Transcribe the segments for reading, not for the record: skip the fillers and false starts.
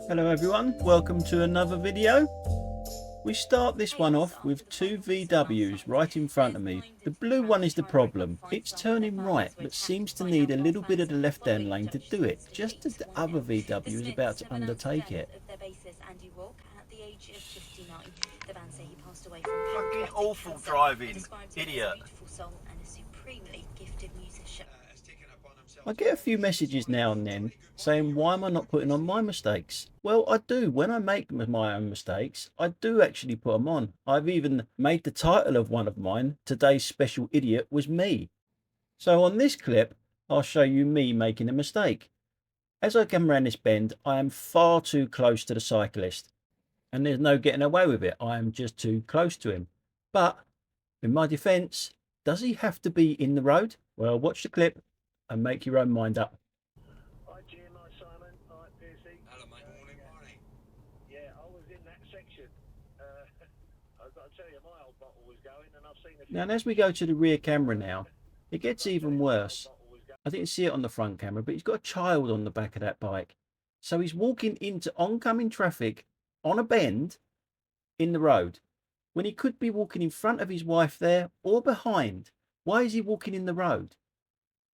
Hello everyone, welcome to another video. We start this one off with two VWs right in front of me. The blue one is the problem. It's turning right but seems to need a little bit of the left hand lane to do it, just as the other VW is about to undertake it. Fucking awful driving, idiot. I get a few messages now and then saying why am I not putting on my mistakes? Well, I do. When I make my own mistakes, I do actually put them on. I've even made the title of one of mine, Today's Special Idiot Was Me. So on this clip, I'll show you me making a mistake. As I come around this bend, I am far too close to the cyclist and there's no getting away with it. I am just too close to him. But in my defence, does he have to be in the road? Well, watch the clip and make your own mind up. Hi Jim, hi Simon, hi Piercy. Hello mate. Morning. Yeah, I was in that section. I've got to tell you, my old bottle was going and I've seen a few... Now, as we go to the rear camera now, it gets even worse. I didn't see it on the front camera, but he's got a child on the back of that bike. So he's walking into oncoming traffic on a bend in the road when he could be walking in front of his wife there or behind. Why is he walking in the road?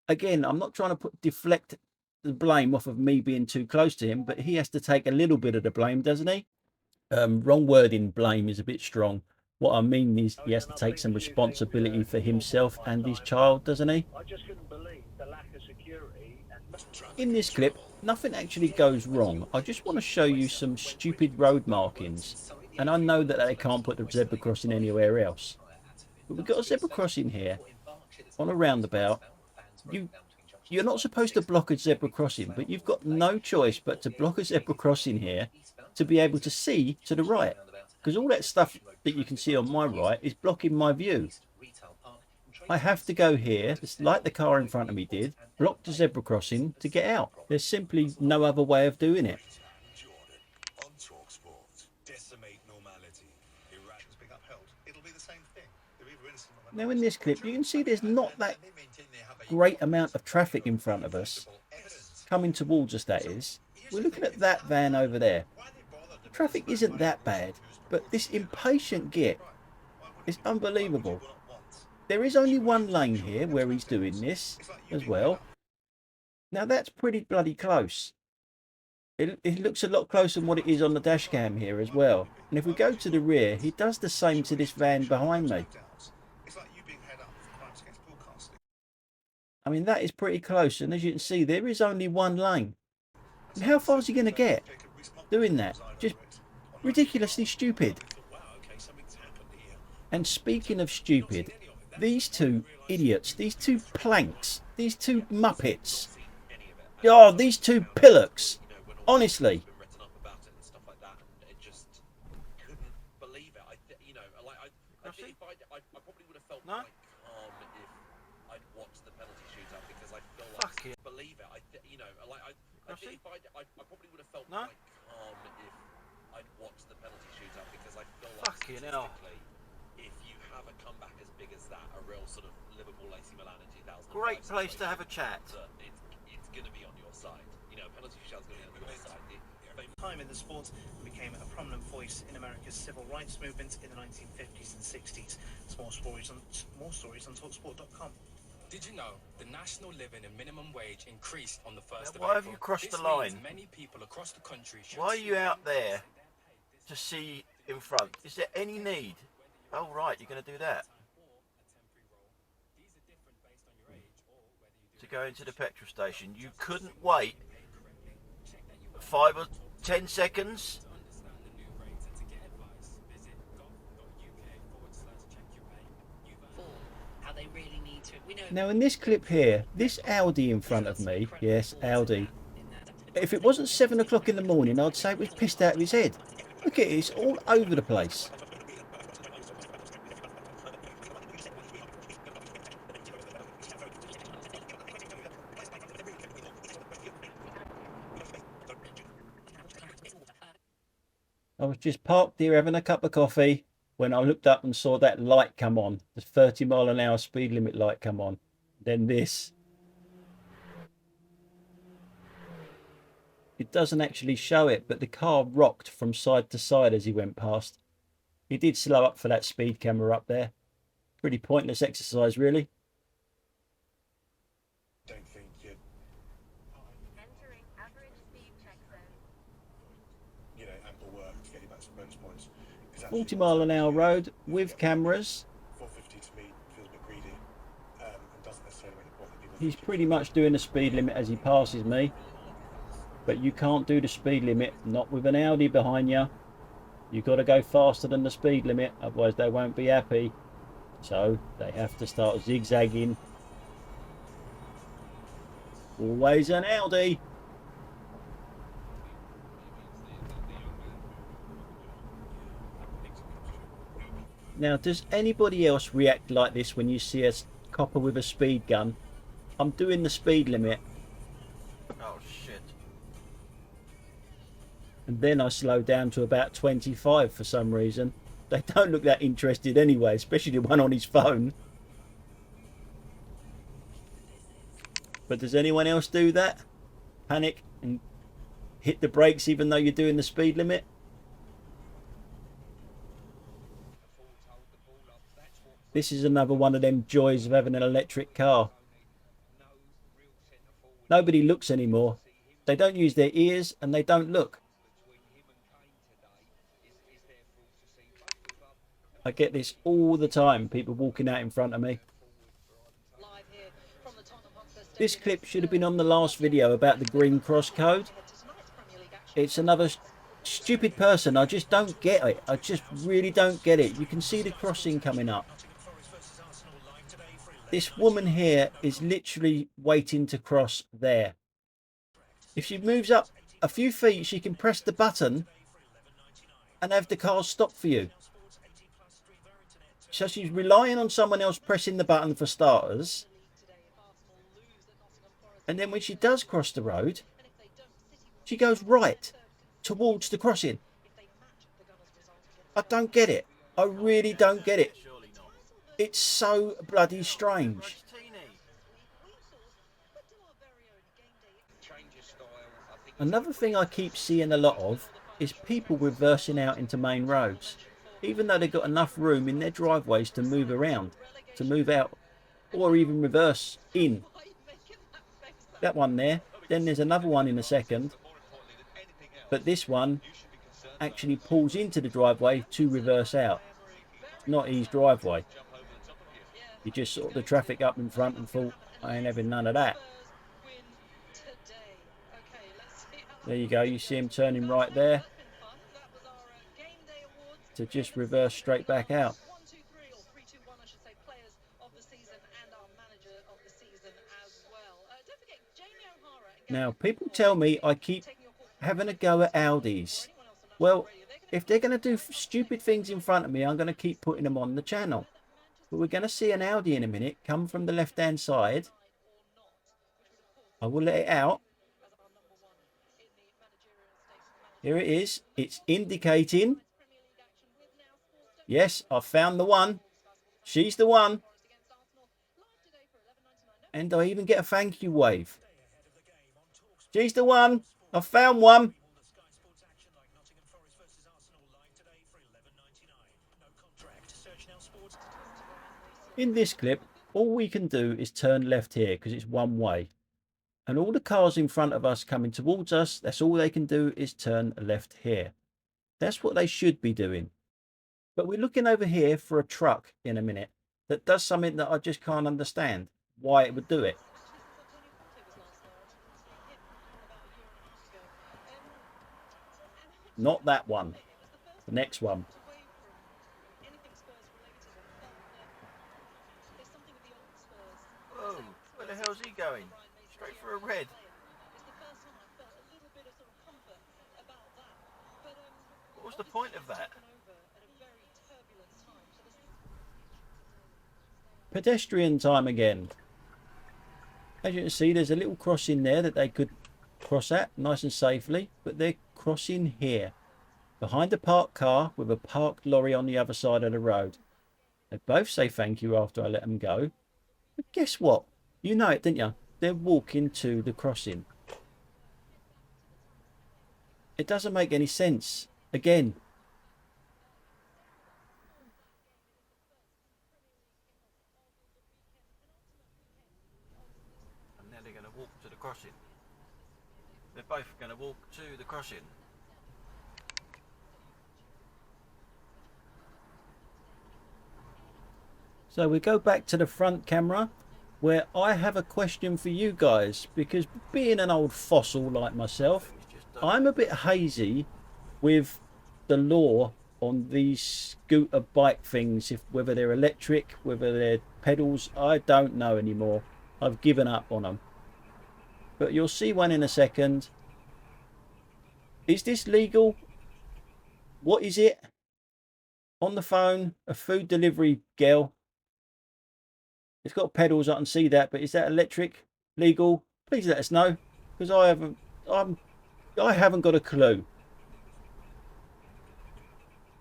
Again, I'm not trying to deflect the blame off of me being too close to him, but he has to take a little bit of the blame, doesn't he? Wrong word in blame is a bit strong. What I mean is he has to take some responsibility for himself and his child, doesn't he? I just couldn't believe the lack of security and... In this clip, nothing actually goes wrong. I just want to show you some stupid road markings. And I know that they can't put the zebra crossing anywhere else. But we've got a zebra crossing here on a roundabout. You're not supposed to block a zebra crossing, but you've got no choice but to block a zebra crossing here to be able to see to the right. Because all that stuff that you can see on my right is blocking my view. I have to go here, just like the car in front of me did, block the zebra crossing to get out. There's simply no other way of doing it. Now in this clip you can see there's not that great amount of traffic in front of us, coming towards us that is. We're looking at that van over there. The traffic isn't that bad, but this impatient git is unbelievable. There is only one lane here where he's doing this as well. Now that's pretty bloody close. It looks a lot closer than what it is on the dash cam here as well. And if we go to the rear, he does the same to this van behind me. I mean, that is pretty close, and as you can see, there is only one lane. And how far is he going to get doing that? Just ridiculously stupid. And speaking of stupid, these two idiots, these two planks, these two muppets, oh, these two pillocks, honestly. No? Fuck it. Believe it. I probably would have felt No? quite calm if I'd watched the penalty shootout because I feel like Fucking hell. if you have a comeback as big as that, a real sort of Liverpool AC Milan in 2005, Great place to have a chat. It's going to be on your side. You know, penalty shootout's going to be on your side. Time in the sport became a prominent voice in America's civil rights movement in the 1950s and 60s. More stories on TalkSport.com. Did you know the national living and minimum wage increased on the 1st of Why have April? you crossed This the line? means many people across the country should Why are you see out there to see in front? Is there any need? Oh right, you're going to do that. To go into the petrol station. You couldn't wait 5 or 10 seconds? Now in this clip here, this Audi in front of me, yes, Audi. If it wasn't 7 o'clock in the morning, I'd say it was pissed out of his head. Look at it, it's all over the place. I was just parked here having a cup of coffee when I looked up and saw that light come on, the 30-mile-an-hour speed limit light come on. Then this. doesn't actually show it, but the car rocked from side to side as he went past. He did slow up for that speed camera up there. Pretty pointless exercise, really. Don't think you'd, Entering average speed check zone. ample work to get you back some bonus points. 40 mile an hour road with cameras. 450 to me feels a bit greedy, and doesn't necessarily make the point that people. He's pretty much doing the speed limit as he passes me. But you can't do the speed limit, not with an Audi behind you. You've got to go faster than the speed limit, otherwise they won't be happy. So they have to start zigzagging. Always an Audi. Now, does anybody else react like this when you see a copper with a speed gun? I'm doing the speed limit, Oh shit. and then I slow down to about 25 for some reason. They don't look that interested anyway, especially the one on his phone. But does anyone else do that? Panic and hit the brakes even though you're doing the speed limit? This is another one of them joys of having an electric car. Nobody looks anymore. They don't use their ears and they don't look. I get this all the time, people walking out in front of me. This clip should have been on the last video about the green cross code. It's another stupid person. I just don't get it. I just really don't get it. You can see the crossing coming up. This woman here is literally waiting to cross there. If she moves up a few feet, she can press the button and have the car stop for you. So she's relying on someone else pressing the button for starters. And then when she does cross the road, she goes right towards the crossing. I don't get it. I really don't get it. Surely not. It's so bloody strange. It's teeny. Another thing I keep seeing a lot of is people reversing out into main roads, even though they've got enough room in their driveways to move around, to move out, or even reverse in. That one there. Then there's another one in a second. But this one actually pulls into the driveway to reverse out. It's not his driveway. He just saw the traffic up in front and thought, I ain't having none of that. There you go. You see him turning right there to just reverse straight back out. Now, people tell me I keep having a go at Audis. Well, if they're going to do stupid things in front of me, I'm going to keep putting them on the channel. But we're going to see an Audi in a minute come from the left-hand side. I will let it out. Here it is. It's indicating. Yes, I found the one. She's the one. And I even get a thank you wave. She's the one. I found one. In this clip, all we can do is turn left here because it's one way. And all the cars in front of us coming towards us, that's all they can do is turn left here. That's what they should be doing. But we're looking over here for a truck in a minute that does something that I just can't understand why it would do it. Not that one. The next one. Whoa, where the hell's he going? Straight for a red. What was the point of that? Pedestrian time again. As you can see, there's a little crossing there that they could cross at nice and safely, but they're crossing here behind a parked car with a parked lorry on the other side of the road. They both say thank you after I let them go, but guess what? You know it, didn't you? They're walking to the crossing. It doesn't make any sense. Again, And now they're going to walk to the crossing. They're both going to walk to the crossing. so we go back to the front camera where I have a question for you guys, because being an old fossil like myself, I'm a bit hazy with the law on these scooter bike things, if whether they're electric, whether they're pedals, I don't know anymore. I've given up on them. But you'll see one in a second. Is this legal? What is it? On the phone, a food delivery girl. It's got pedals, I can see that, but is that electric? Legal? Please let us know, because I haven't got a clue.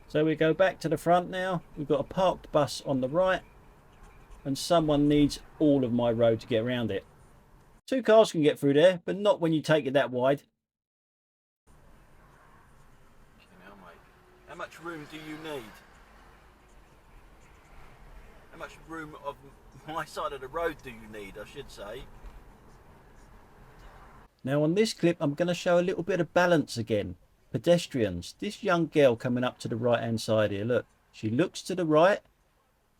So we go back to the front now. We've got a parked bus on the right, and someone needs all of my road to get around it. 2 cars can get through there, but not when you take it that wide. Now, mate, how much room do you need? How much room of my side of the road do you need, I should say? Now on this clip, I'm going to show a little bit of balance again. Pedestrians. This young girl coming up to the right hand side here, look. She looks to the right,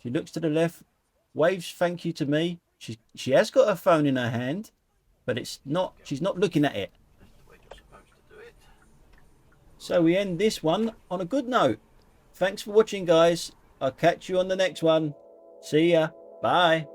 she looks to the left, waves thank you to me. She has got her phone in her hand, but she's not looking at it. That's the way you're supposed to do it. So we end this one on a good note. Thanks for watching, guys. I'll catch you on the next one. See ya. Bye.